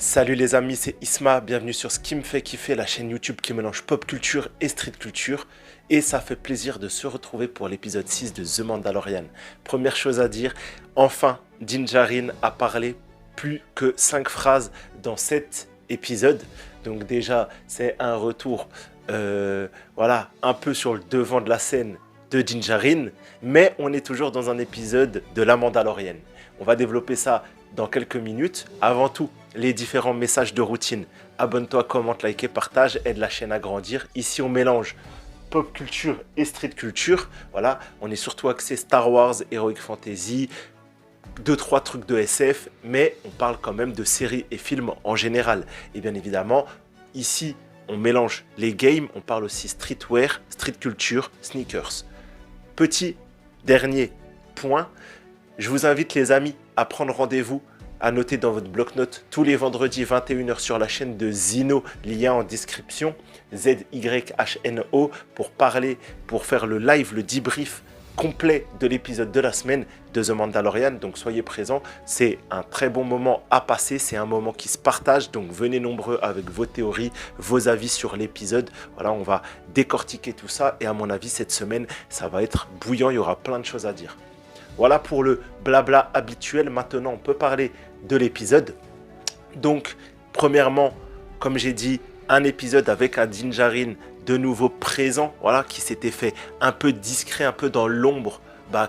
Salut les amis, c'est Isma, bienvenue sur Ce qui me fait kiffer, la chaîne YouTube qui mélange pop culture et street culture. Et ça fait plaisir de se retrouver pour l'épisode 6 de The Mandalorian. Première chose à dire, enfin Din Djarin a parlé plus que 5 phrases dans cet épisode. Donc déjà, c'est un retour un peu sur le devant de la scène de Din Djarin. Mais on est toujours dans un épisode de La Mandalorienne. On va développer ça dans quelques minutes. Avant tout, les différents messages de routine. Abonne-toi, commente, like, partage, aide la chaîne à grandir. Ici, on mélange pop culture et street culture. Voilà, on est surtout axé Star Wars, Heroic Fantasy, 2-3 trucs de SF, mais on parle quand même de séries et films en général. Et bien évidemment, ici, on mélange les games, on parle aussi streetwear, street culture, sneakers. Petit dernier point, je vous invite les amis à prendre rendez-vous, à noter dans votre bloc-notes tous les vendredis 21h sur la chaîne de Zino, lien en description, ZYHNO, pour faire le live, le debrief complet de l'épisode de la semaine de The Mandalorian. Donc soyez présents, c'est un très bon moment à passer, c'est un moment qui se partage, donc venez nombreux avec vos théories, vos avis sur l'épisode. Voilà, on va décortiquer tout ça et à mon avis cette semaine ça va être bouillant, il y aura plein de choses à dire. Voilà pour le blabla habituel. Maintenant, on peut parler de l'épisode. Donc, premièrement, comme j'ai dit, un épisode avec un Din Djarin de nouveau présent, voilà, qui s'était fait un peu discret, un peu dans l'ombre,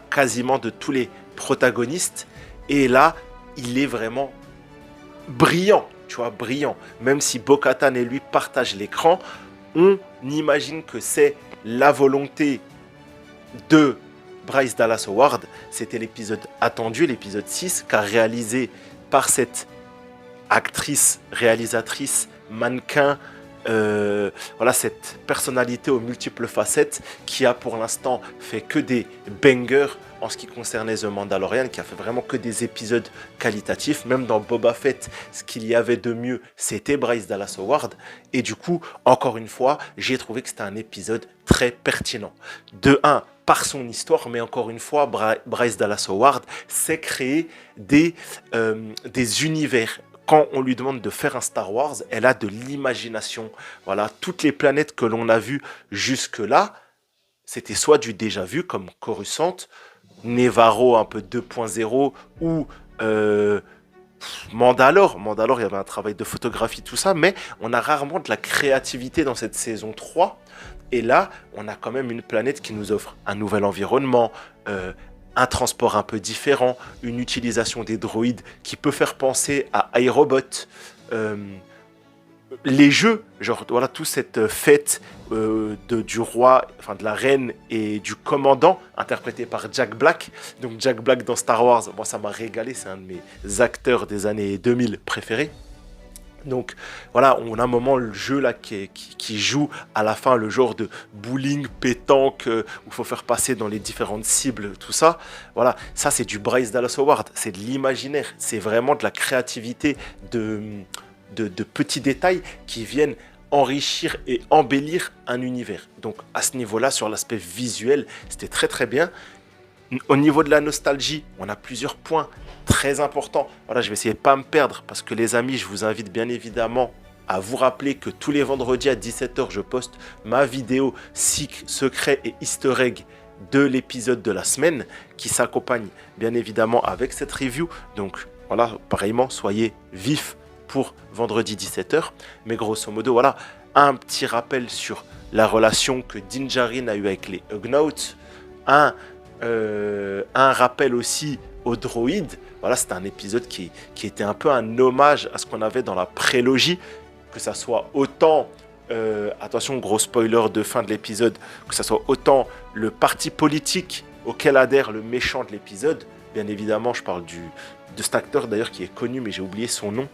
quasiment de tous les protagonistes. Et là, il est vraiment brillant, tu vois, brillant. Même si Bo-Katan et lui partagent l'écran, on imagine que c'est la volonté de Bryce Dallas Howard. C'était l'épisode attendu, l'épisode 6, qu'a réalisé par cette actrice, réalisatrice, mannequin, cette personnalité aux multiples facettes qui a pour l'instant fait que des bangers en ce qui concernait The Mandalorian, qui a fait vraiment que des épisodes qualitatifs. Même dans Boba Fett, ce qu'il y avait de mieux, c'était Bryce Dallas Howard. Et du coup, encore une fois, j'ai trouvé que c'était un épisode très pertinent. De 1, par son histoire, mais encore une fois, Bryce Dallas Howard sait créer des univers. Quand on lui demande de faire un Star Wars, elle a de l'imagination. Voilà, toutes les planètes que l'on a vues jusque-là, c'était soit du déjà vu, comme Coruscant, Nevarro un peu 2.0, ou Mandalore. Mandalore, il y avait un travail de photographie, tout ça, mais on a rarement de la créativité dans cette saison 3. Et là, on a quand même une planète qui nous offre un nouvel environnement, un transport un peu différent, une utilisation des droïdes qui peut faire penser à iRobot. Les jeux, genre voilà, toute cette fête du roi, enfin de la reine et du commandant, interprété par Jack Black. Donc Jack Black dans Star Wars, moi ça m'a régalé, c'est un de mes acteurs des années 2000 préférés. Donc voilà, on a un moment le jeu là qui joue à la fin le genre de bowling, pétanque, où il faut faire passer dans les différentes cibles, tout ça. Voilà, ça c'est du Bryce Dallas Howard, c'est de l'imaginaire, c'est vraiment de la créativité de petits détails qui viennent enrichir et embellir un univers. Donc à ce niveau-là, sur l'aspect visuel, c'était très très bien. Au niveau de la nostalgie, on a plusieurs points très importants. Voilà, je vais essayer de ne pas me perdre parce que les amis, je vous invite bien évidemment à vous rappeler que tous les vendredis à 17h, je poste ma vidéo secret et easter egg de l'épisode de la semaine qui s'accompagne bien évidemment avec cette review. Donc voilà, pareillement, soyez vifs pour vendredi 17h. Mais grosso modo, voilà, un petit rappel sur la relation que Din Djarin a eue avec les Ugnaughts. Un rappel aussi aux droïdes. Voilà, c'était un épisode qui était un peu un hommage à ce qu'on avait dans la prélogie, que ça soit autant, attention gros spoiler de fin de l'épisode, que ça soit autant le parti politique auquel adhère le méchant de l'épisode. Bien évidemment, je parle de cet acteur d'ailleurs qui est connu, mais j'ai oublié son nom.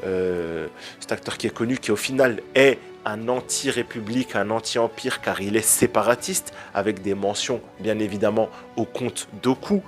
Cet acteur qui est connu, qui au final est un anti-république, un anti-empire, car il est séparatiste, avec des mentions bien évidemment au comte Dooku,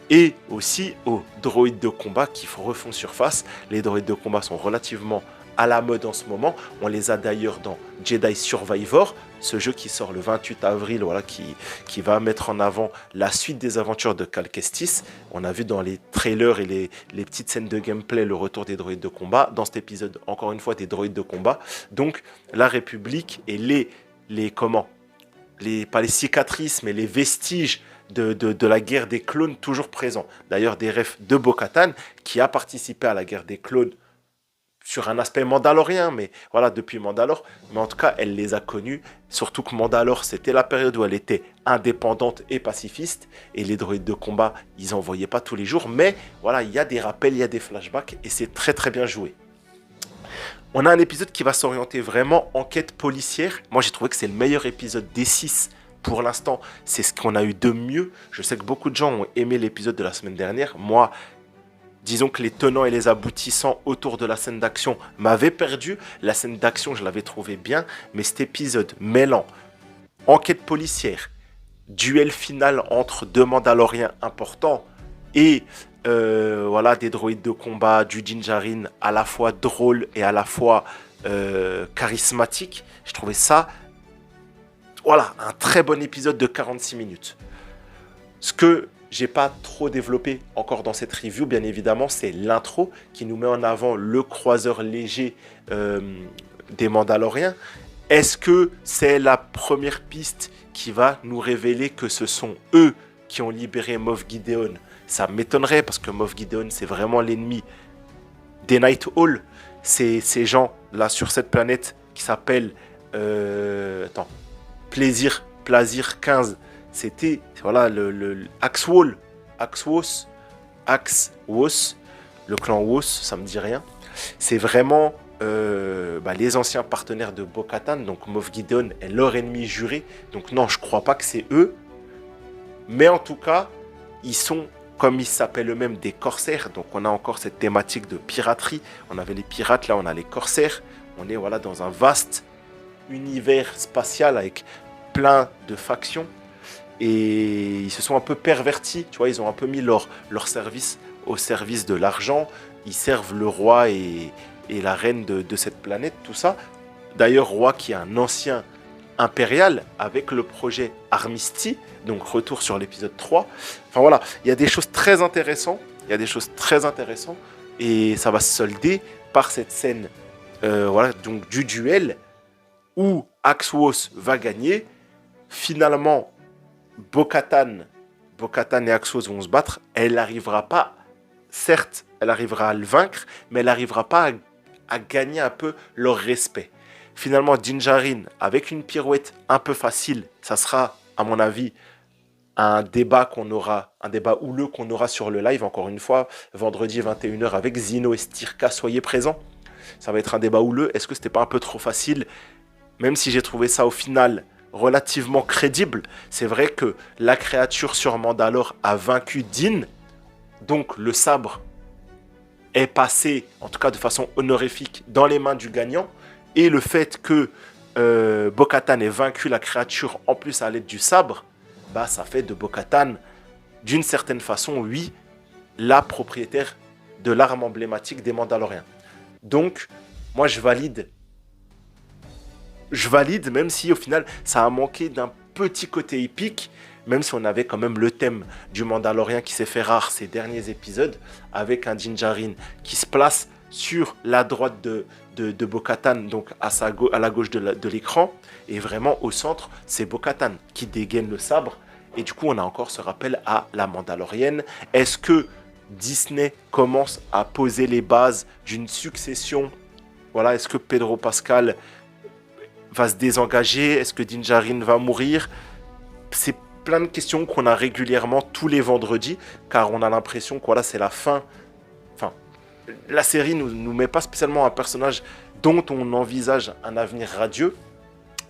et aussi aux droïdes de combat qui refont surface. Les droïdes de combat sont relativement à la mode en ce moment. On les a d'ailleurs dans Jedi Survivor, ce jeu qui sort le 28 avril, voilà, qui va mettre en avant la suite des aventures de Cal Kestis. On a vu dans les trailers et les petites scènes de gameplay le retour des droïdes de combat. Dans cet épisode, encore une fois, des droïdes de combat. Donc, la République et pas les cicatrices, mais les vestiges de la guerre des clones toujours présents. D'ailleurs, des refs de Bo-Katan qui a participé à la guerre des clones sur un aspect mandalorien, mais voilà, depuis Mandalore. Mais en tout cas, elle les a connus, surtout que Mandalore, c'était la période où elle était indépendante et pacifiste, et les droïdes de combat, ils n'en voyaient pas tous les jours, mais voilà, il y a des rappels, il y a des flashbacks, et c'est très très bien joué. On a un épisode qui va s'orienter vraiment enquête policière. Moi, j'ai trouvé que c'est le meilleur épisode des 6. Pour l'instant, c'est ce qu'on a eu de mieux. Je sais que beaucoup de gens ont aimé l'épisode de la semaine dernière. Moi, disons que les tenants et les aboutissants autour de la scène d'action m'avaient perdu. La scène d'action, je l'avais trouvé bien. Mais cet épisode mêlant enquête policière, duel final entre deux Mandaloriens importants et voilà, des droïdes de combat, du Din Djarin à la fois drôle et à la fois charismatique. Je trouvais ça, voilà, un très bon épisode de 46 minutes. Ce que j'ai pas trop développé encore dans cette review, bien évidemment, c'est l'intro qui nous met en avant le croiseur léger des Mandaloriens. Est-ce que c'est la première piste qui va nous révéler que ce sont eux qui ont libéré Moff Gideon? Ça m'étonnerait parce que Moff Gideon, c'est vraiment l'ennemi des Night Hall. C'est ces gens là sur cette planète qui s'appellent Plaisir 15. C'était voilà le Axwos, le clan Wos, ça me dit rien. C'est vraiment les anciens partenaires de Bo-Katan, donc Moff Gideon est leur ennemi juré. Donc non, je crois pas que c'est eux. Mais en tout cas, ils sont, comme ils s'appellent eux-mêmes, des corsaires. Donc on a encore cette thématique de piraterie. On avait les pirates, là on a les corsaires. On est voilà dans un vaste univers spatial avec plein de factions. Et ils se sont un peu pervertis, tu vois, ils ont un peu mis leur service au service de l'argent. Ils servent le roi et la reine de cette planète, tout ça. D'ailleurs, roi qui est un ancien impérial avec le projet Armistice, donc retour sur l'épisode 3. Enfin voilà, il y a des choses très intéressantes, et ça va se solder par cette scène voilà, donc du duel où Axwos va gagner. Finalement, Bo-Katan et Axwos vont se battre. Elle n'arrivera pas, certes, elle arrivera à le vaincre, mais elle n'arrivera pas à gagner un peu leur respect. Finalement, Din Djarin, avec une pirouette un peu facile, ça sera, à mon avis, un débat houleux qu'on aura sur le live, encore une fois, vendredi 21h avec Zino et Stirka, soyez présents. Ça va être un débat houleux. Est-ce que c'était pas un peu trop facile? Même si j'ai trouvé ça au final relativement crédible, c'est vrai que la créature sur Mandalore a vaincu Din, donc le sabre est passé, en tout cas de façon honorifique, dans les mains du gagnant, et le fait que Bo-Katan ait vaincu la créature en plus à l'aide du sabre, bah ça fait de Bo-Katan, d'une certaine façon, oui, la propriétaire de l'arme emblématique des Mandaloriens. Donc, moi je valide, même si au final ça a manqué d'un petit côté épique, même si on avait quand même le thème du Mandalorien qui s'est fait rare ces derniers épisodes, avec un Din Djarin qui se place sur la droite de Bo-Katan, donc à la gauche de l'écran, et vraiment au centre, c'est Bo-Katan qui dégaine le sabre, et du coup on a encore ce rappel à la Mandalorienne. Est-ce que Disney commence à poser les bases d'une succession? Voilà, est-ce que Pedro Pascal va se désengager? Est-ce que Din Djarin va mourir? C'est plein de questions qu'on a régulièrement tous les vendredis, car on a l'impression que voilà, c'est la fin. Enfin, la série nous met pas spécialement un personnage dont on envisage un avenir radieux.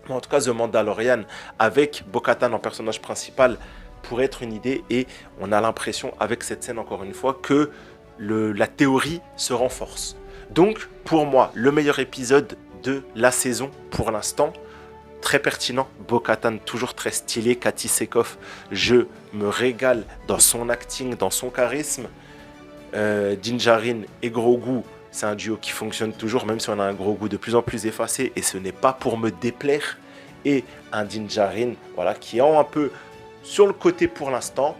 Mais en tout cas, The Mandalorian, avec Bo-Katan en personnage principal, pourrait être une idée. Et on a l'impression, avec cette scène encore une fois, que la théorie se renforce. Donc, pour moi, le meilleur épisode de la saison pour l'instant. Très pertinent, Bo-Katan toujours très stylé, Katee Sackhoff, je me régale dans son acting, dans son charisme. Din Djarin et Grogu, c'est un duo qui fonctionne toujours, même si on a un gros goût de plus en plus effacé, et ce n'est pas pour me déplaire. Et un Din Djarin, voilà, qui est un peu sur le côté pour l'instant.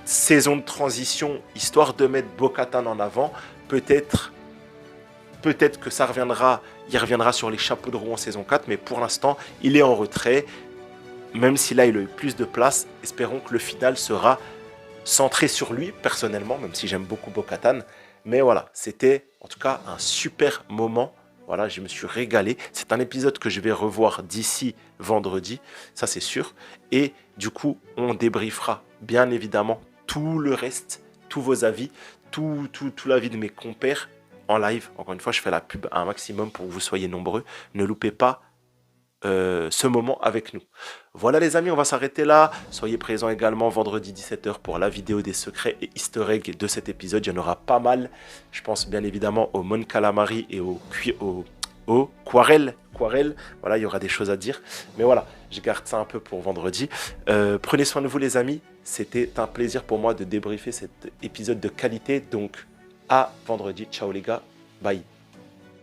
Saison de transition, histoire de mettre Bo-Katan en avant. Peut-être que ça reviendra, il reviendra sur les chapeaux de roue en saison 4, mais pour l'instant, il est en retrait. Même si là, il a eu plus de place, espérons que le final sera centré sur lui, personnellement, même si j'aime beaucoup Bo-Katan. Mais voilà, c'était en tout cas un super moment. Voilà, je me suis régalé. C'est un épisode que je vais revoir d'ici vendredi, ça c'est sûr. Et du coup, on débriefera bien évidemment tout le reste, tous vos avis, tout l'avis de mes compères en live. Encore une fois, je fais la pub à un maximum pour que vous soyez nombreux. Ne loupez pas ce moment avec nous. Voilà les amis, on va s'arrêter là. Soyez présents également vendredi 17h pour la vidéo des secrets et easter eggs de cet épisode. Il y en aura pas mal. Je pense bien évidemment au Mon Calamari et au Quarel. Voilà, il y aura des choses à dire. Mais voilà, je garde ça un peu pour vendredi. Prenez soin de vous les amis. C'était un plaisir pour moi de débriefer cet épisode de qualité. Donc à vendredi. Ciao les gars. Bye.